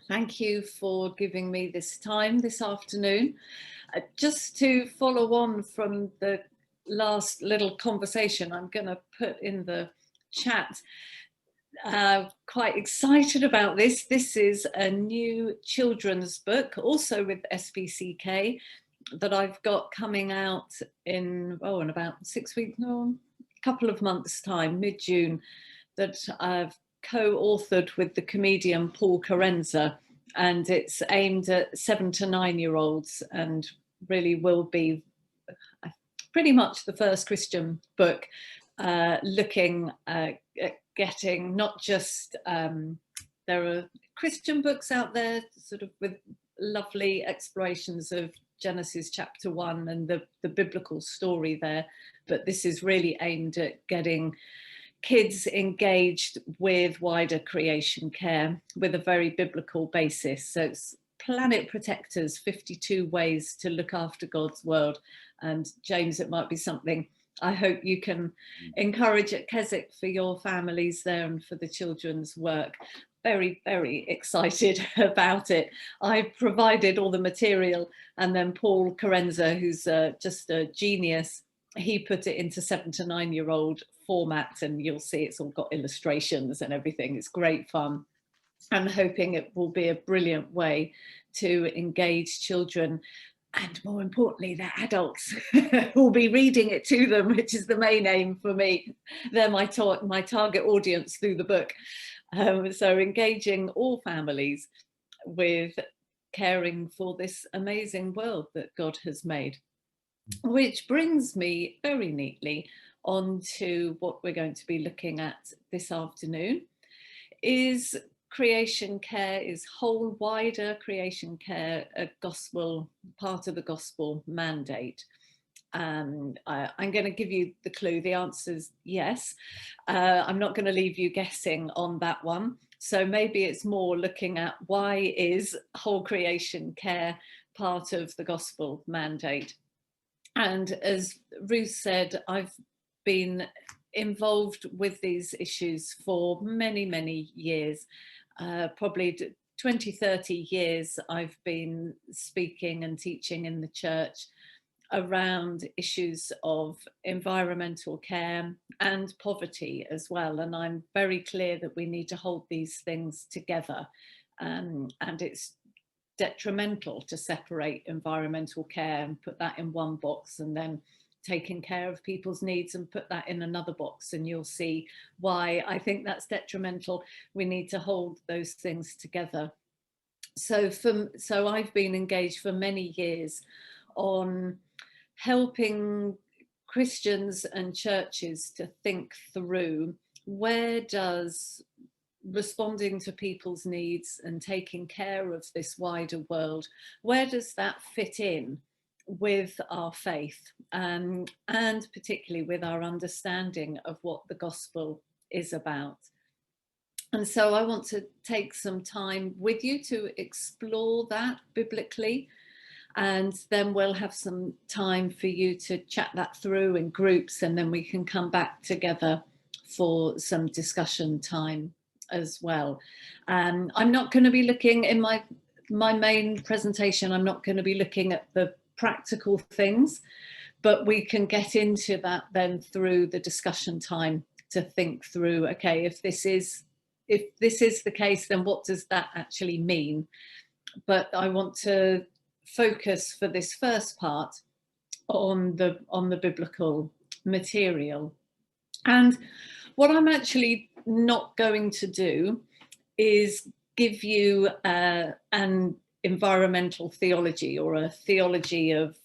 Thank you for giving me this time this afternoon. Just to follow on from the last little conversation, I'm going to put in the chat. Quite excited about this. This is a new children's book, also with SPCK, that I've got coming out in about 6 weeks, no, a couple of months' time, mid-June, that I've co-authored with the comedian Paul Carenza, and it's aimed at 7 to 9-year-olds and really will be pretty much the first Christian book looking at getting not just, there are Christian books out there sort of with lovely explorations of Genesis chapter 1 and the biblical story there, but this is really aimed at getting kids engaged with wider creation care with a very biblical basis. So it's Planet Protectors, 52 Ways to Look After God's World. And James, it might be something I hope you can encourage at Keswick for your families there and for the children's work. Very, very excited about it. I provided all the material, and then Paul Carenza, who's just a genius, he put it into 7 to 9-year-old format, and you'll see it's all got illustrations and everything. It's great fun. I'm hoping it will be a brilliant way to engage children, and more importantly, their adults will be reading it to them, which is the main aim for me. They're my target audience through the book. So engaging all families with caring for this amazing world that God has made. Which brings me very neatly on to what we're going to be looking at this afternoon. Is creation care, is whole wider creation care a gospel, part of the gospel mandate? I'm going to give you the clue. The answer is yes. I'm not going to leave you guessing on that one. So maybe it's more looking at why is whole creation care part of the gospel mandate? And as Ruth said, I've been involved with these issues for many, many years, probably 20, 30 years. I've been speaking and teaching in the church around issues of environmental care and poverty as well. And I'm very clear that we need to hold these things together. And it's detrimental to separate environmental care and put that in one box, and then taking care of people's needs and put that in another box, and you'll see why I think that's detrimental. We need to hold those things together. So I've been engaged for many years on helping Christians and churches to think through, where does responding to people's needs and taking care of this wider world, where does that fit in with our faith, and particularly with our understanding of what the gospel is about? And so I want to take some time with you to explore that biblically, and then we'll have some time for you to chat that through in groups, and then we can come back together for some discussion time as well. I'm not going to be looking in my main presentation, I'm not going to be looking at the practical things, but we can get into that then through the discussion time to think through, okay, if this is the case, then what does that actually mean? But I want to focus for this first part on the biblical material. And what I'm actually not going to do is give you an environmental theology or a theology of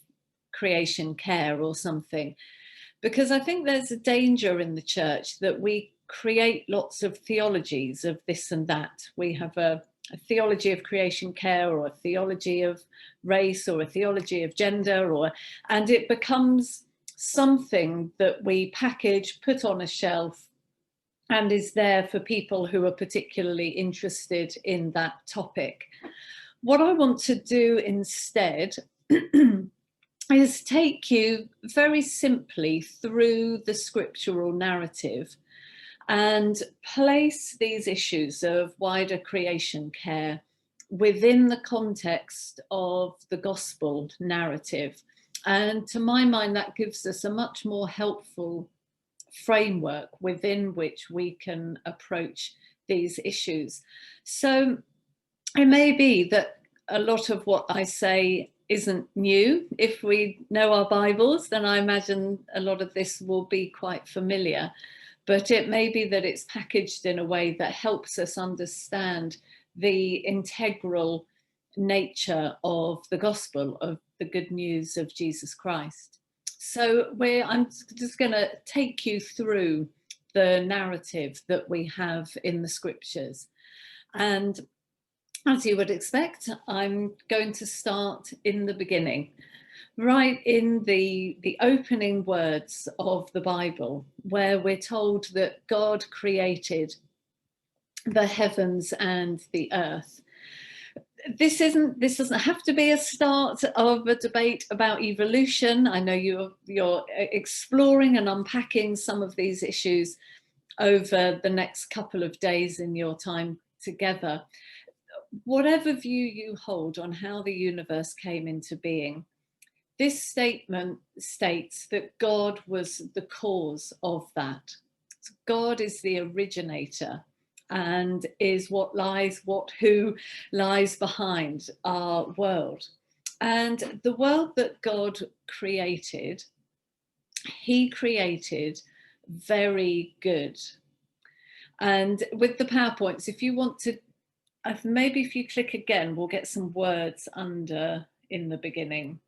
creation care or something, because I think there's a danger in the church that we create lots of theologies of this and that. We have a theology of creation care, or a theology of race, or a theology of gender, and it becomes something that we package, put on a shelf, and is there for people who are particularly interested in that topic. What I want to do instead is take you very simply through the scriptural narrative and place these issues of wider creation care within the context of the gospel narrative. And to my mind, that gives us a much more helpful framework within which we can approach these issues. So it may be that a lot of what I say isn't new. If we know our Bibles, then I imagine a lot of this will be quite familiar. But it may be that it's packaged in a way that helps us understand the integral nature of the gospel, of the good news of Jesus Christ. So I'm just going to take you through the narrative that we have in the scriptures. And as you would expect, I'm going to start in the beginning, right in the opening words of the Bible, where we're told that God created the heavens and the earth. This doesn't have to be a start of a debate about evolution. I know you're exploring and unpacking some of these issues over the next couple of days in your time together. Whatever view you hold on how the universe came into being, this statement states that God was the cause of that. So God is the originator and is who lies behind our world. And the world that God created, he created very good. And with the PowerPoints, if you want to, maybe if you click again, we'll get some words under in the beginning.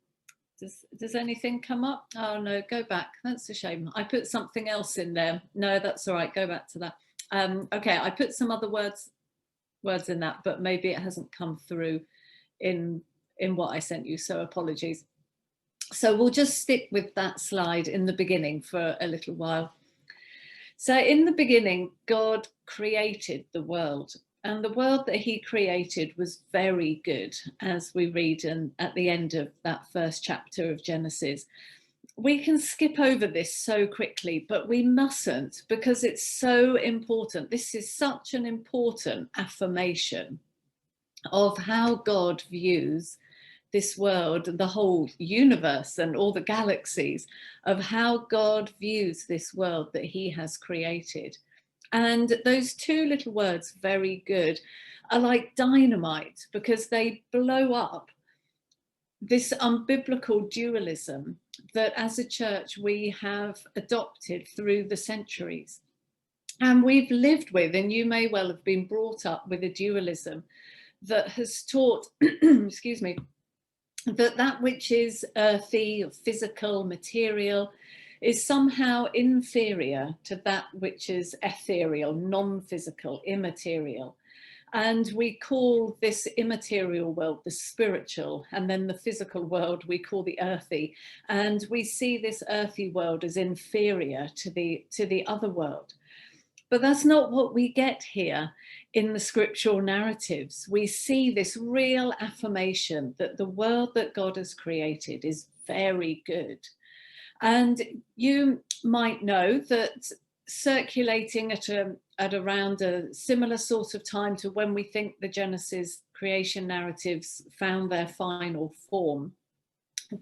Does anything come up? Oh no, go back. That's a shame. I put something else in there. No, that's all right. Go back to that. Okay, I put some other words in that, but maybe it hasn't come through in what I sent you. So apologies. So we'll just stick with that slide in the beginning for a little while. So in the beginning, God created the world. And the world that he created was very good, as we read at the end of that first chapter of Genesis. We can skip over this so quickly, but we mustn't, because it's so important. This is such an important affirmation of how God views this world, the whole universe and all the galaxies, of how God views this world that he has created. And those two little words, very good, are like dynamite, because they blow up this unbiblical dualism that as a church we have adopted through the centuries. And we've lived with, and you may well have been brought up with, a dualism that has taught, excuse me, that which is earthy, physical, material, is somehow inferior to that which is ethereal, non-physical, immaterial. And we call this immaterial world the spiritual, and then the physical world we call the earthy. And we see this earthy world as inferior to the other world. But that's not what we get here in the scriptural narratives. We see this real affirmation that the world that God has created is very good. And you might know that circulating at around a similar sort of time to when we think the Genesis creation narratives found their final form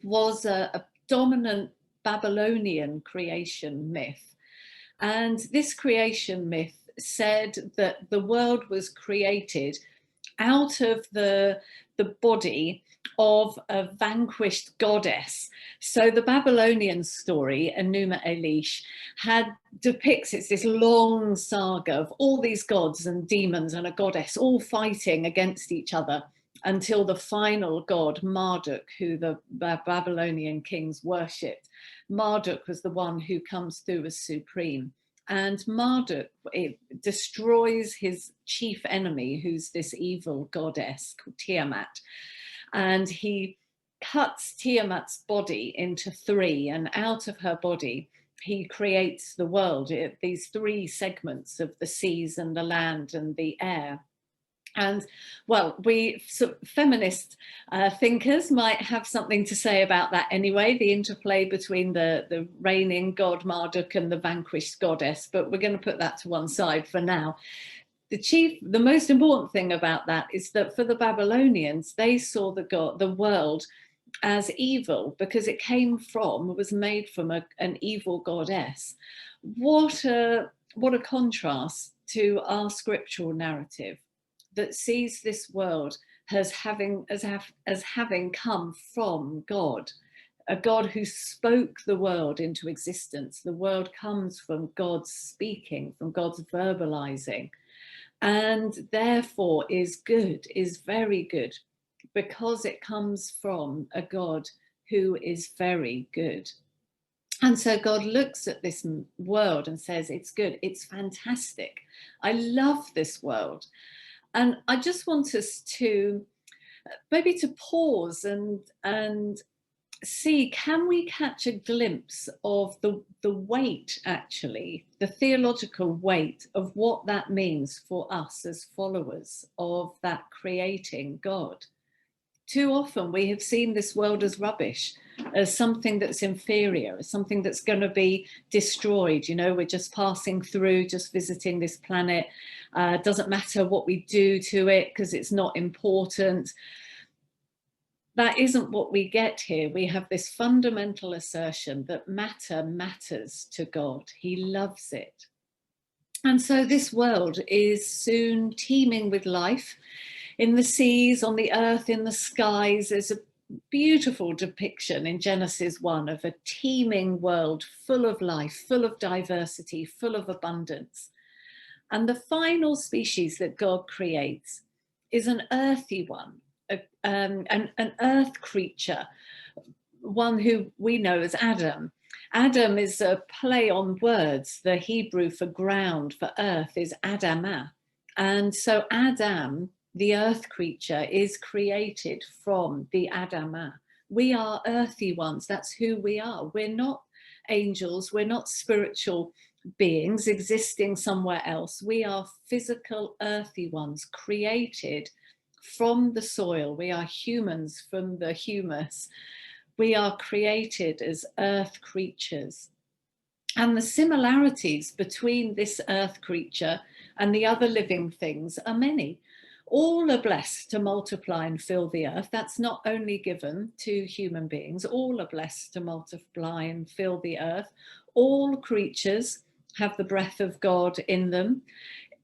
was a dominant Babylonian creation myth. And this creation myth said that the world was created out of the body of a vanquished goddess. So the Babylonian story, Enuma Elish, depicts it's this long saga of all these gods and demons and a goddess all fighting against each other until the final god, Marduk, who the Babylonian kings worshipped. Marduk was the one who comes through as supreme. And Marduk, it destroys his chief enemy, who's this evil goddess called Tiamat. And he cuts Tiamat's body into three, and out of her body, he creates the world, these three segments of the seas and the land and the air. And well, we feminist thinkers might have something to say about that anyway, the interplay between the reigning god Marduk and the vanquished goddess, but we're going to put that to one side for now. the most important thing about that is that for the Babylonians, they saw the world as evil because it was made from an evil goddess. What a contrast to our scriptural narrative that sees this world as having come from God, a God who spoke the world into existence. The world comes from God's speaking, from God's verbalizing, and therefore is good, is very good, because it comes from a God who is very good. And so God looks at this world and says, it's good, it's fantastic. I love this world. And I just want us to maybe to pause and see, can we catch a glimpse of the weight, actually, the theological weight of what that means for us as followers of that creating God? Too often we have seen this world as rubbish, as something that's inferior, as something that's going to be destroyed. You know, we're just passing through, just visiting this planet. Doesn't matter what we do to it because it's not important. That isn't what we get here. We have this fundamental assertion that matter matters to God. He loves it. And so this world is soon teeming with life. In the seas, on the earth, in the skies, there's a beautiful depiction in Genesis 1 of a teeming world full of life, full of diversity, full of abundance. And the final species that God creates is an earthy one, an earth creature, one who we know as Adam. Adam is a play on words. The Hebrew for ground, for earth, is Adamah. And so Adam, the earth creature, is created from the Adamah. We are earthy ones. That's who we are. We're not angels. We're not spiritual beings existing somewhere else. We are physical, earthy ones, created from the soil. We are humans from the humus. We are created as earth creatures. And the similarities between this earth creature and the other living things are many. All are blessed to multiply and fill the earth. That's not only given to human beings. All are blessed to multiply and fill the earth. All creatures have the breath of God in them.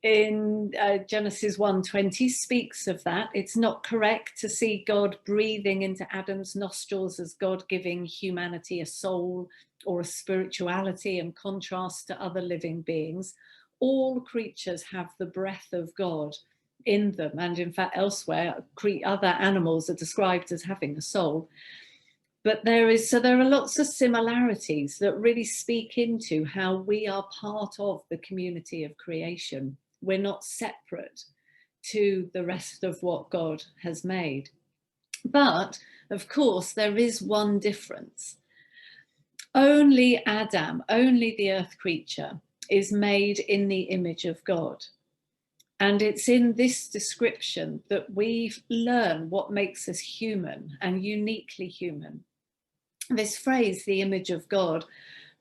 In Genesis 1:20 speaks of that. It's not correct to see God breathing into Adam's nostrils as God giving humanity a soul or a spirituality in contrast to other living beings. All creatures have the breath of God in them, and in fact elsewhere other animals are described as having a soul. But there are lots of similarities that really speak into how we are part of the community of creation. We're not separate to the rest of what God has made. But of course, there is one difference. Only Adam, only the earth creature, is made in the image of God. And it's in this description that we learn what makes us human and uniquely human. This phrase, the image of God,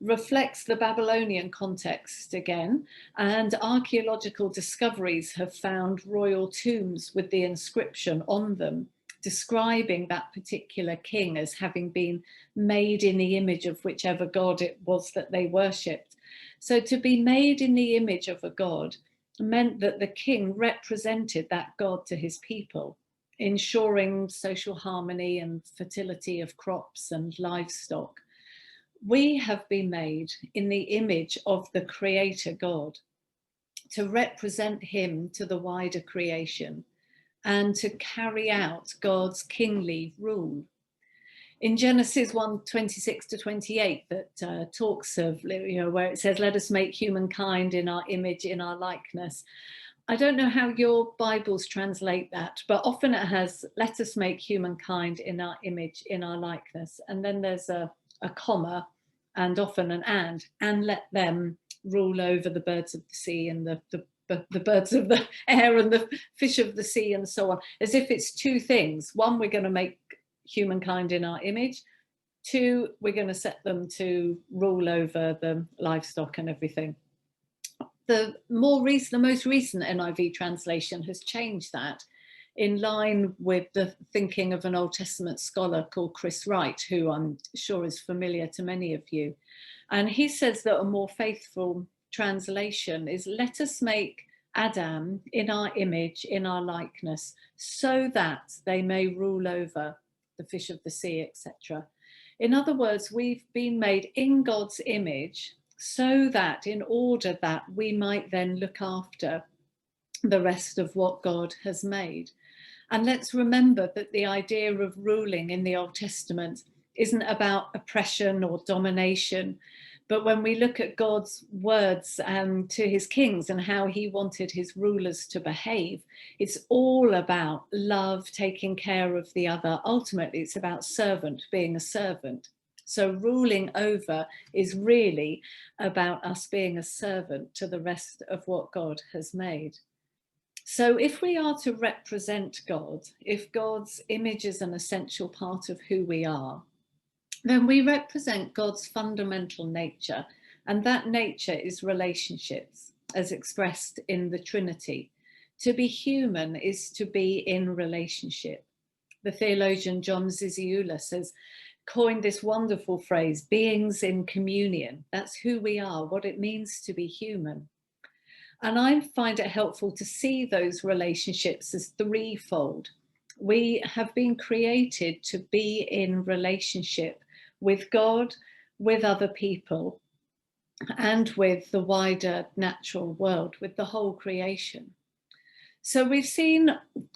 reflects the Babylonian context again, and archaeological discoveries have found royal tombs with the inscription on them, describing that particular king as having been made in the image of whichever god it was that they worshipped. So to be made in the image of a god meant that the king represented that god to his people, ensuring social harmony and fertility of crops and livestock. We have been made in the image of the Creator God to represent him to the wider creation and to carry out God's kingly rule. In Genesis 1:26-28, that talks of, where it says, let us make humankind in our image, in our likeness. I don't know how your Bibles translate that, but often it has, let us make humankind in our image, in our likeness. And then there's a comma, and often an and let them rule over the birds of the sea and the birds of the air and the fish of the sea and so on, as if it's two things. One, we're going to make humankind in our image. Two, we're going to set them to rule over the livestock and everything. The most recent NIV translation has changed that in line with the thinking of an Old Testament scholar called Chris Wright, who I'm sure is familiar to many of you. And he says that a more faithful translation is, let us make Adam in our image, in our likeness, so that they may rule over the fish of the sea, etc. In other words, we've been made in God's image so that in order that we might then look after the rest of what God has made. And let's remember that the idea of ruling in the Old Testament isn't about oppression or domination. But when we look at God's words to his kings and how he wanted his rulers to behave, it's all about love, taking care of the other. Ultimately, it's about servant, being a servant. So ruling over is really about us being a servant to the rest of what God has made. So if we are to represent God, if God's image is an essential part of who we are, then we represent God's fundamental nature, and that nature is relationships, as expressed in the Trinity. To be human is to be in relationship. The theologian John Zizioulas says, coined this wonderful phrase, beings in communion. That's who we are, what it means to be human. And I find it helpful to see those relationships as threefold. We have been created to be in relationship with God, with other people, and with the wider natural world, with the whole creation. So we've seen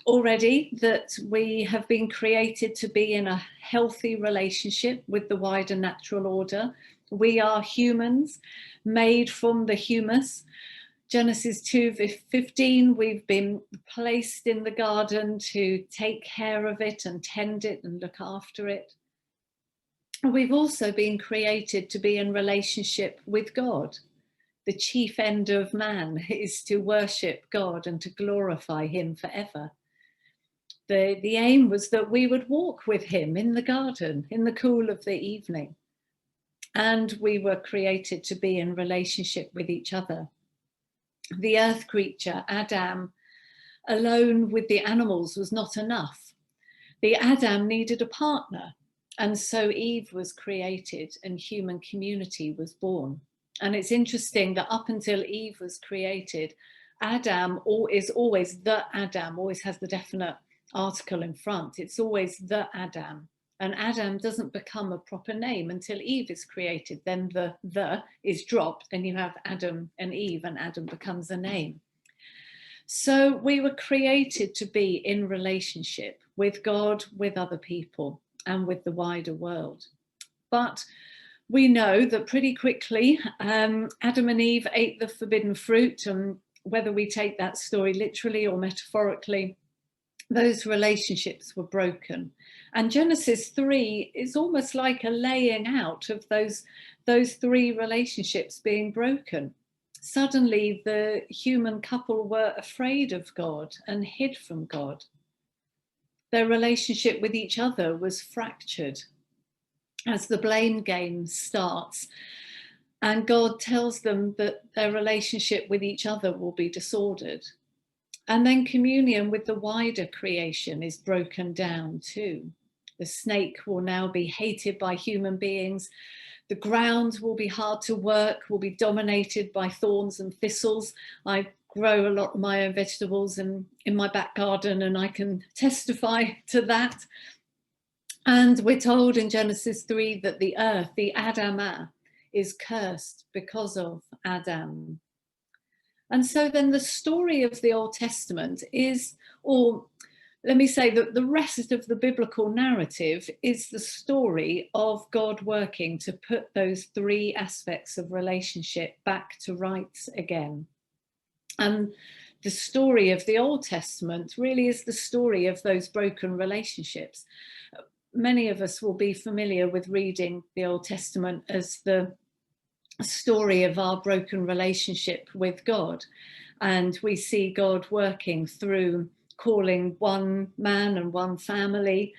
already that we have been created to be in a healthy relationship with the wider natural order. We are humans made from the humus. Genesis 2:15, we've been placed in the garden to take care of it and tend it and look after it. We've also been created to be in relationship with God. The chief end of man is to worship God and to glorify him forever. The aim was that we would walk with him in the garden in the cool of the evening. And we were created to be in relationship with each other. The earth creature, Adam, alone with the animals was not enough. The Adam needed a partner. And so Eve was created and human community was born. And it's interesting that up until Eve was created, Adam is always the Adam, always has the definite article in front. It's always the Adam. And Adam doesn't become a proper name until Eve is created. Then the is dropped and you have Adam and Eve, and Adam becomes a name. So we were created to be in relationship with God, with other people, and with the wider world. But we know that pretty quickly Adam and Eve ate the forbidden fruit, and whether we take that story literally or metaphorically, those relationships were broken. And Genesis 3 is almost like a laying out of those three relationships being broken. Suddenly the human couple were afraid of God and hid from God. Their relationship with each other was fractured as the blame game starts. And God tells them that their relationship with each other will be disordered. And then communion with the wider creation is broken down too. The snake will now be hated by human beings. The ground will be hard to work, will be dominated by thorns and thistles. I grow a lot of my own vegetables in my back garden, and I can testify to that. And we're told in Genesis 3 that the earth, the Adamah, is cursed because of Adam. And so then the story of the Old Testament is, or let me say that the rest of the biblical narrative is the story of God working to put those three aspects of relationship back to rights again. And the story of the Old Testament really is the story of those broken relationships. Many of us will be familiar with reading the Old Testament as the story of our broken relationship with God. And we see God working through calling one man and one family.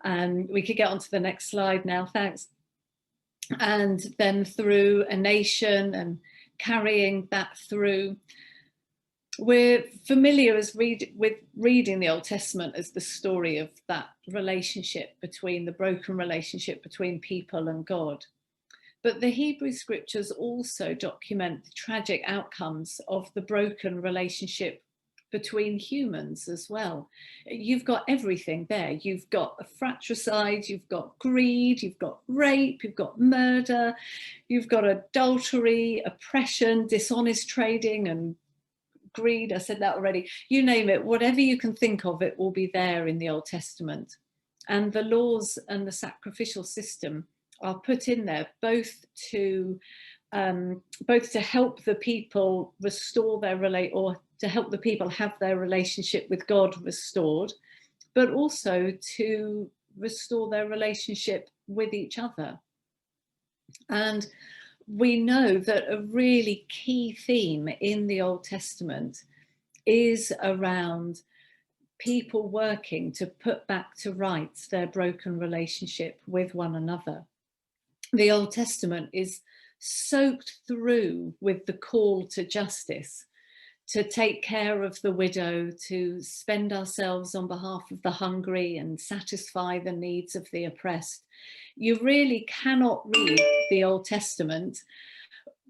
And we could get onto the next slide now, thanks. And then through a nation and carrying that through. We're familiar with reading the Old Testament as the story of that relationship between the broken relationship between people and God. But the Hebrew scriptures also document the tragic outcomes of the broken relationship between humans as well. You've got everything there. You've got a fratricide, you've got greed, you've got rape, you've got murder, you've got adultery, oppression, dishonest trading and greed. I said that already. You name it, whatever you can think of, it will be there in the Old Testament. And the laws and the sacrificial system are put in there both to help the people restore their or to help the people have their relationship with God restored, but also to restore their relationship with each other. And we know that a really key theme in the Old Testament is around people working to put back to rights their broken relationship with one another. The Old Testament is soaked through with the call to justice, to take care of the widow, to spend ourselves on behalf of the hungry and satisfy the needs of the oppressed. You really cannot read the Old Testament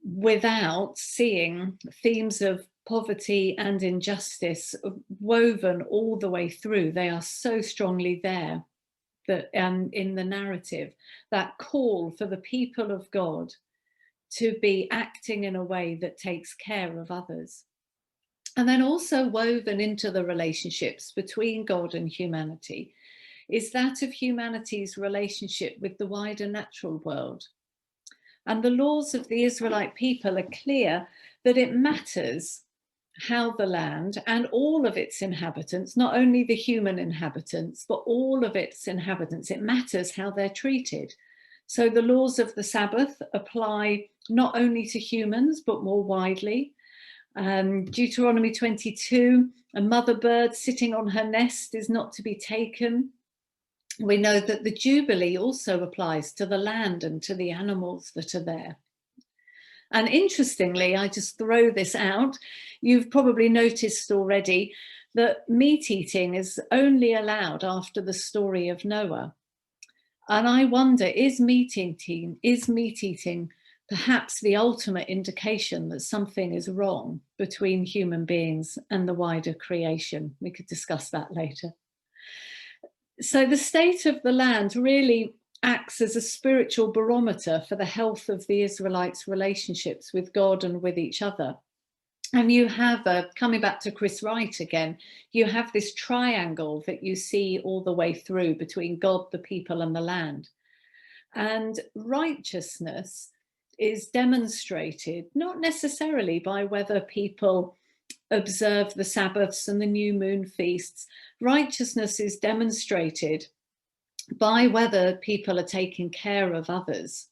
without seeing themes of poverty and injustice woven all the way through. They are so strongly there that in the narrative, that call for the people of God to be acting in a way that takes care of others. And then also woven into the relationships between God and humanity is that of humanity's relationship with the wider natural world. And the laws of the Israelite people are clear that it matters how the land and all of its inhabitants, not only the human inhabitants, but all of its inhabitants, it matters how they're treated. So the laws of the Sabbath apply not only to humans, but more widely. Deuteronomy 22, a mother bird sitting on her nest is not to be taken. We know that the Jubilee also applies to the land and to the animals that are there. And interestingly, I just throw this out, you've probably noticed already that meat eating is only allowed after the story of Noah. And I wonder, is meat eating perhaps the ultimate indication that something is wrong between human beings and the wider creation? We could discuss that later. So the state of the land really acts as a spiritual barometer for the health of the Israelites' relationships with God and with each other. And you have, coming back to Chris Wright again, you have this triangle that you see all the way through between God, the people and the land. And righteousness is demonstrated not necessarily by whether people observe the Sabbaths and the new moon feasts. Righteousness is demonstrated by whether people are taking care of others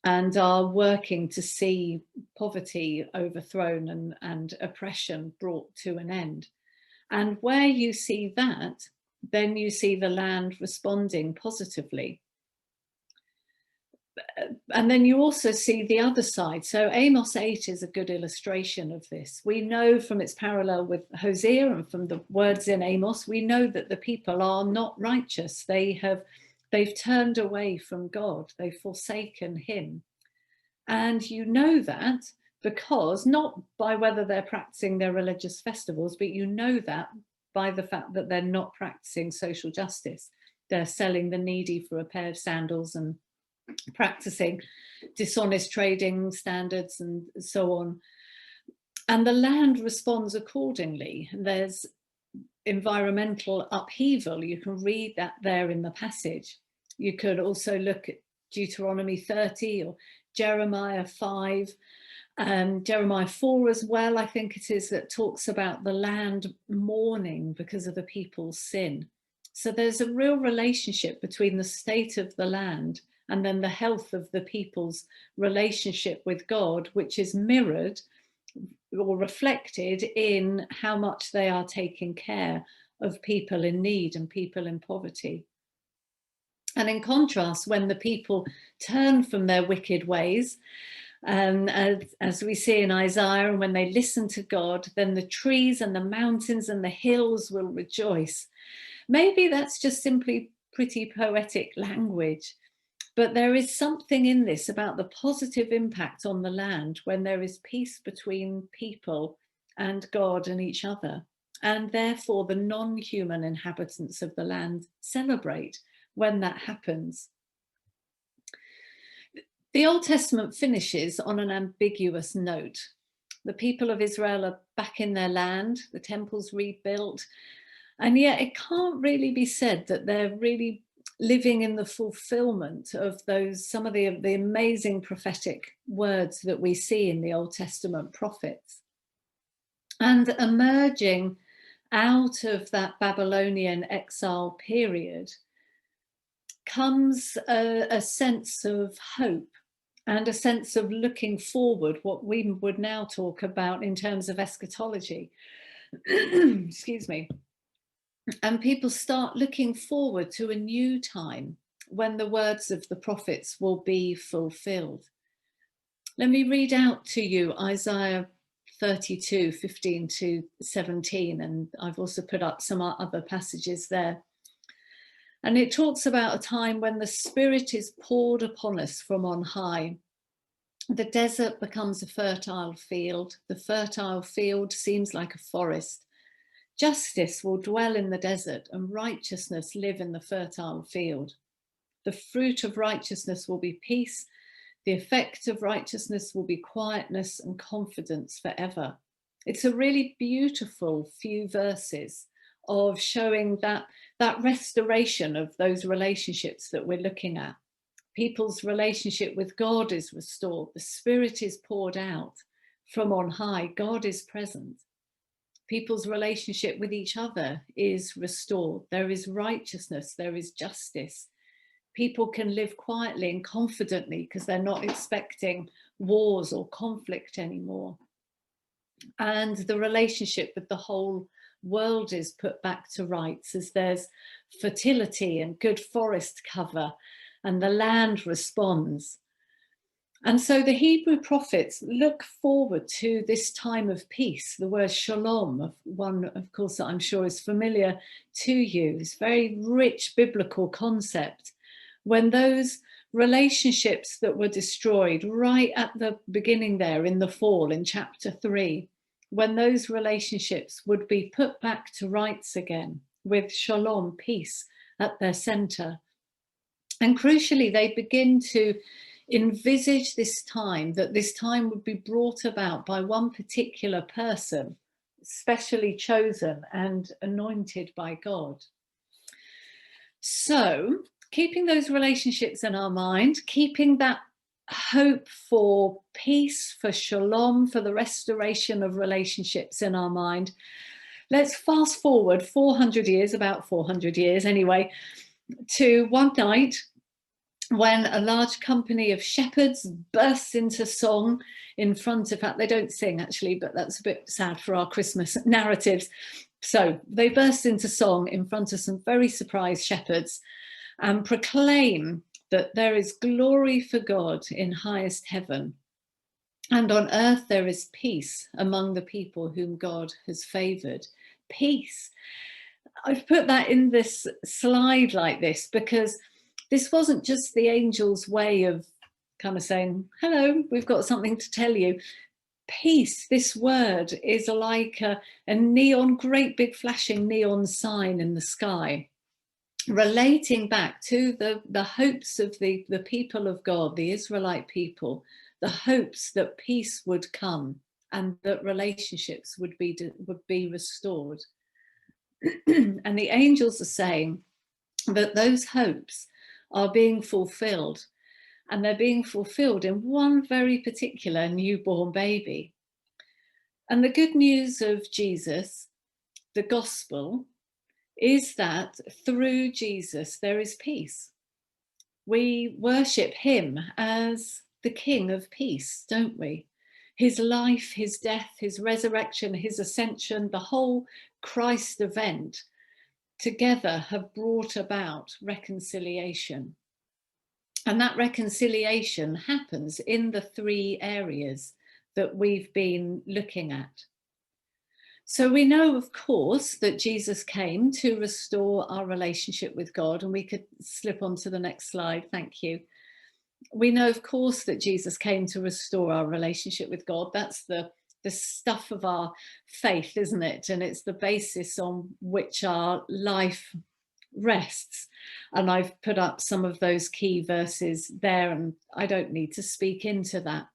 and are working to see poverty overthrown and oppression brought to an end. And where you see that, then you see the land responding positively. And then you also see the other side. So Amos 8 is a good illustration of this. We know from its parallel with Hosea and from the words in Amos, we know that the people are not righteous. They've turned away from God. They've forsaken him. And you know that because not by whether they're practicing their religious festivals, but you know that by the fact that they're not practicing social justice. They're selling the needy for a pair of sandals and practicing dishonest trading standards and so on. And the land responds accordingly. There's environmental upheaval. You can read that there in the passage. You could also look at Deuteronomy 30 or Jeremiah 5, Jeremiah 4 as well, I think it is, that talks about the land mourning because of the people's sin. So there's a real relationship between the state of the land and then the health of the people's relationship with God, which is mirrored or reflected in how much they are taking care of people in need and people in poverty. And in contrast, when the people turn from their wicked ways as we see in Isaiah, and when they listen to God, then the trees and the mountains and the hills will rejoice. Maybe that's just simply pretty poetic language, but there is something in this about the positive impact on the land when there is peace between people and God and each other. And therefore, the non-human inhabitants of the land celebrate when that happens. The Old Testament finishes on an ambiguous note. The people of Israel are back in their land, the temple's rebuilt, and yet it can't really be said that they're really living in the fulfillment of some of the amazing prophetic words that we see in the Old Testament prophets. And emerging out of that Babylonian exile period comes a sense of hope and a sense of looking forward, what we would now talk about in terms of eschatology. Excuse me. And people start looking forward to a new time when the words of the prophets will be fulfilled. Let me read out to you Isaiah 32, 15 to 17, and I've also put up some other passages there. And it talks about a time when the Spirit is poured upon us from on high. The desert becomes a fertile field. The fertile field seems like a forest. Justice will dwell in the desert and righteousness live in the fertile field. The fruit of righteousness will be peace. The effect of righteousness will be quietness and confidence forever. It's a really beautiful few verses of showing that restoration of those relationships that we're looking at. People's relationship with God is restored. The Spirit is poured out from on high. God is present. People's relationship with each other is restored. There is righteousness, there is justice. People can live quietly and confidently because they're not expecting wars or conflict anymore. And the relationship with the whole world is put back to rights as there's fertility and good forest cover and the land responds. And so the Hebrew prophets look forward to this time of peace. The word shalom, one of course that I'm sure is familiar to you, is a very rich biblical concept. When those relationships that were destroyed right at the beginning there in the fall in chapter 3, when those relationships would be put back to rights again with shalom, peace at their center. And crucially, they begin to envisage this time, that this time would be brought about by one particular person, specially chosen and anointed by God. So, keeping those relationships in our mind, keeping that hope for peace, for shalom, for the restoration of relationships in our mind, let's fast forward 400 years, about 400 years anyway, to one night when a large company of shepherds bursts into song in front of, they don't sing actually, but that's a bit sad for our Christmas narratives. So they burst into song in front of some very surprised shepherds and proclaim that there is glory for God in highest heaven, and on earth there is peace among the people whom God has favoured. Peace. I've put that in this slide like this because this wasn't just the angel's way of kind of saying, hello, we've got something to tell you. Peace, this word, is like a neon, great big flashing neon sign in the sky, relating back to the hopes of the people of God, the Israelite people, the hopes that peace would come and that relationships would be restored. And the angels are saying that those hopes are being fulfilled, and they're being fulfilled in one very particular newborn baby. And the good news of Jesus, the gospel, is that through Jesus there is peace. We worship him as the King of peace, don't we? His life, his death, his resurrection, his ascension, the whole Christ event together have brought about reconciliation. And that reconciliation happens in the three areas that we've been looking at. So we know, of course, that Jesus came to restore our relationship with God, and we could slip on to the next slide. Thank you. We know, of course, that Jesus came to restore our relationship with God. That's the stuff of our faith, isn't it? And it's the basis on which our life rests. And I've put up some of those key verses there, and I don't need to speak into that.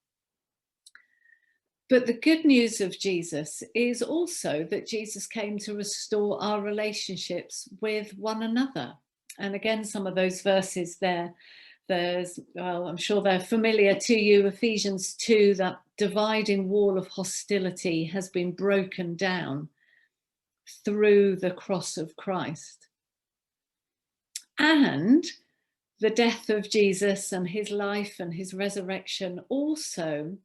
But the good news of Jesus is also that Jesus came to restore our relationships with one another. And again, some of those verses there's, well, I'm sure they're familiar to you. Ephesians 2, that dividing wall of hostility has been broken down through the cross of Christ. And the death of Jesus and his life and his resurrection also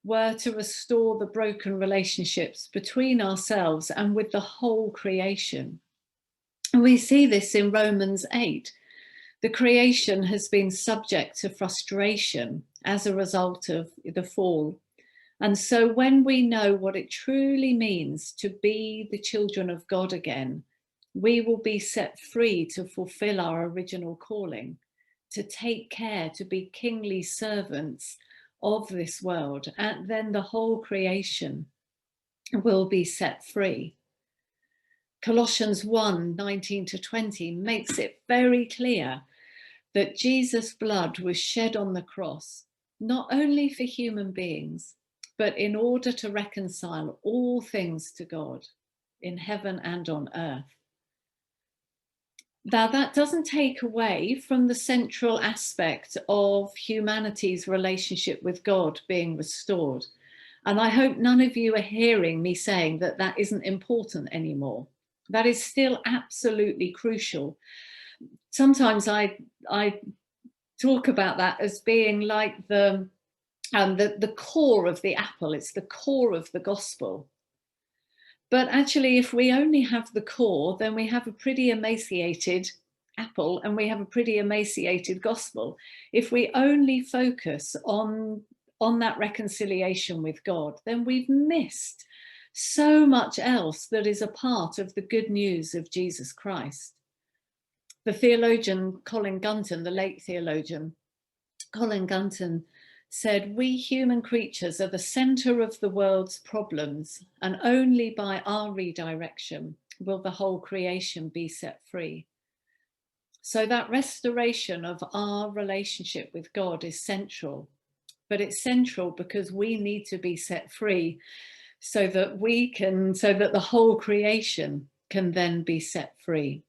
were to restore the broken relationships between ourselves and with the whole creation. And we see this in Romans 8. The creation has been subject to frustration as a result of the fall. And so when we know what it truly means to be the children of God again, we will be set free to fulfill our original calling, to take care, to be kingly servants of this world, and then the whole creation will be set free. Colossians 1:19-20 makes it very clear that Jesus' blood was shed on the cross, not only for human beings, but in order to reconcile all things to God in heaven and on earth. Now, that doesn't take away from the central aspect of humanity's relationship with God being restored. And I hope none of you are hearing me saying that that isn't important anymore. That is still absolutely crucial. Sometimes I talk about that as being like the core of the apple. It's the core of the gospel. But actually, if we only have the core, then we have a pretty emaciated apple and we have a pretty emaciated gospel. If we only focus on that reconciliation with God, then we've missed so much else that is a part of the good news of Jesus Christ. The theologian Colin Gunton, the late theologian Colin Gunton, said, "We human creatures are the center of the world's problems, and only by our redirection will the whole creation be set free." So that restoration of our relationship with God is central, but it's central because we need to be set free so that the whole creation can then be set free.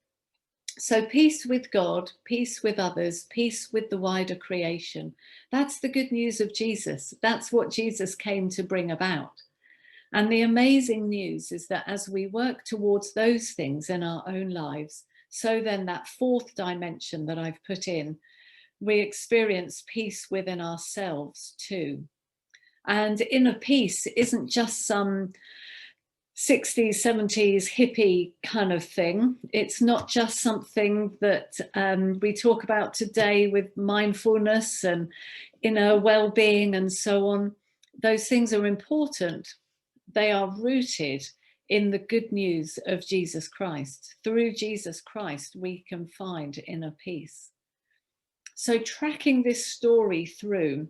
So peace with God, peace with others, peace with the wider creation. That's the good news of Jesus. That's what Jesus came to bring about. And the amazing news is that as we work towards those things in our own lives, so then that fourth dimension that I've put in, we experience peace within ourselves too. And inner peace isn't just some 60s, 70s hippie kind of thing. It's not just something that we talk about today with mindfulness and inner well-being and so on. Those things are important. They are rooted in the good news of Jesus Christ. Through Jesus Christ, we can find inner peace. So tracking this story through,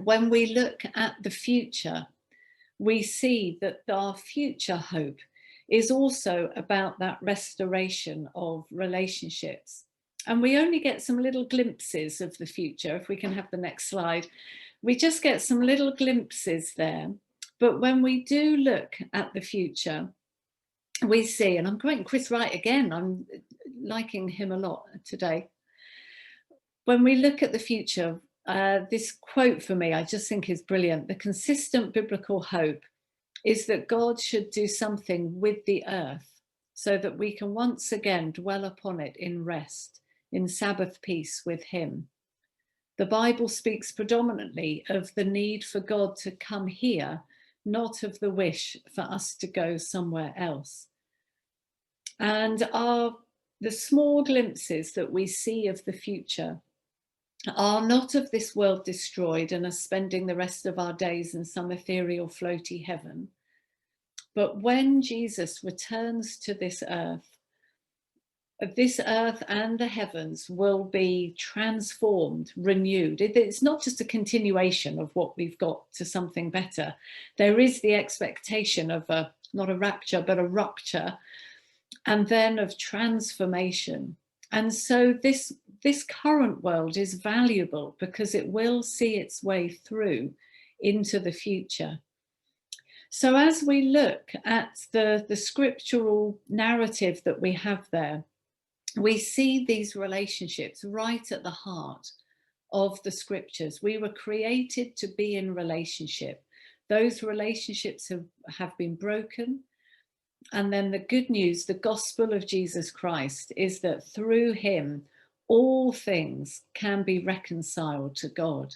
when we look at the future, we see that our future hope is also about that restoration of relationships. And we only get some little glimpses of the future. If we can have the next slide, we just get some little glimpses there. But when we do look at the future, we see, and I'm quoting Chris Wright again, I'm liking him a lot today. When we look at the future, this quote for me, I just think is brilliant. The consistent biblical hope is that God should do something with the earth so that we can once again dwell upon it in rest, in Sabbath peace with him. The Bible speaks predominantly of the need for God to come here, not of the wish for us to go somewhere else. And the small glimpses that we see of the future are not of this world destroyed and are spending the rest of our days in some ethereal floaty heaven. But when Jesus returns to this earth and the heavens will be transformed, renewed. It's not just a continuation of what we've got to something better. There is the expectation of not a rapture, but a rupture, and then of transformation. And so this current world is valuable because it will see its way through into the future. So as we look at the scriptural narrative that we have there, we see these relationships right at the heart of the scriptures. We were created to be in relationship. Those relationships have been broken. And then the good news, the gospel of Jesus Christ, is that through him, all things can be reconciled to God.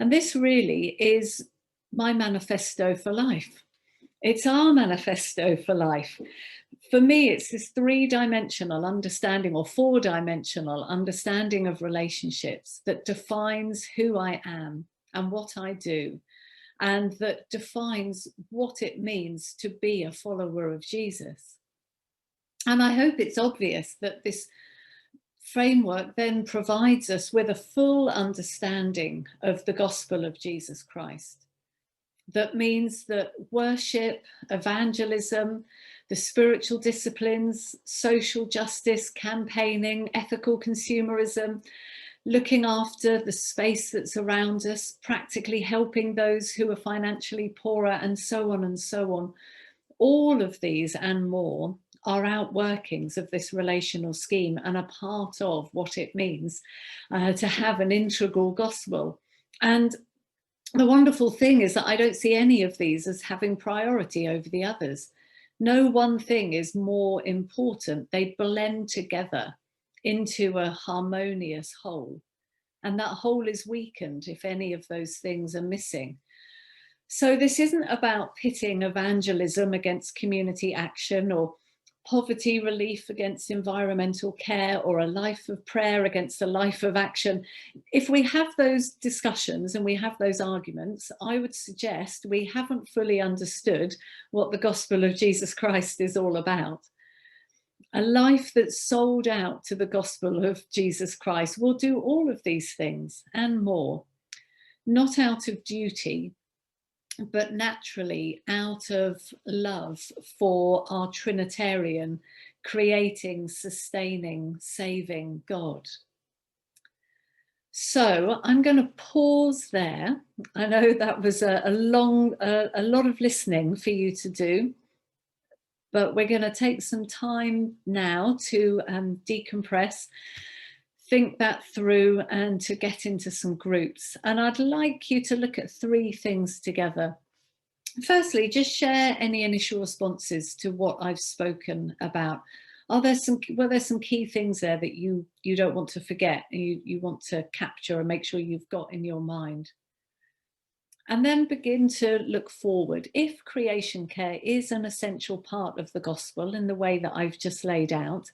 And this really is my manifesto for life. It's our manifesto for life. For me, it's this three-dimensional understanding or four-dimensional understanding of relationships that defines who I am and what I do, and that defines what it means to be a follower of Jesus. And I hope it's obvious that this framework then provides us with a full understanding of the gospel of Jesus Christ. That means that worship, evangelism, the spiritual disciplines, social justice, campaigning, ethical consumerism, looking after the space that's around us, practically helping those who are financially poorer, and so on and so on. All of these and more are outworkings of this relational scheme and a part of what it means to have an integral gospel. And the wonderful thing is that I don't see any of these as having priority over the others. No one thing is more important. They blend together into a harmonious whole. And that whole is weakened if any of those things are missing. So this isn't about pitting evangelism against community action, or poverty relief against environmental care, or a life of prayer against a life of action. If we have those discussions and we have those arguments, I would suggest we haven't fully understood what the gospel of Jesus Christ is all about. A life that's sold out to the gospel of Jesus Christ will do all of these things and more, not out of duty, but naturally out of love for our Trinitarian, creating, sustaining, saving God. So I'm going to pause there. I know that was a lot of listening for you to do, but we're going to take some time now to decompress, think that through, and to get into some groups. And I'd like you to look at three things together. Firstly, just share any initial responses to what I've spoken about. Were there some key things there that you don't want to forget, you want to capture and make sure you've got in your mind? And then begin to look forward. If creation care is an essential part of the gospel in the way that I've just laid out,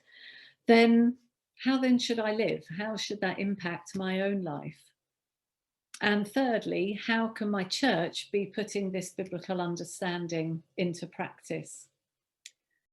then how then should I live? How should that impact my own life? And thirdly, how can my church be putting this biblical understanding into practice?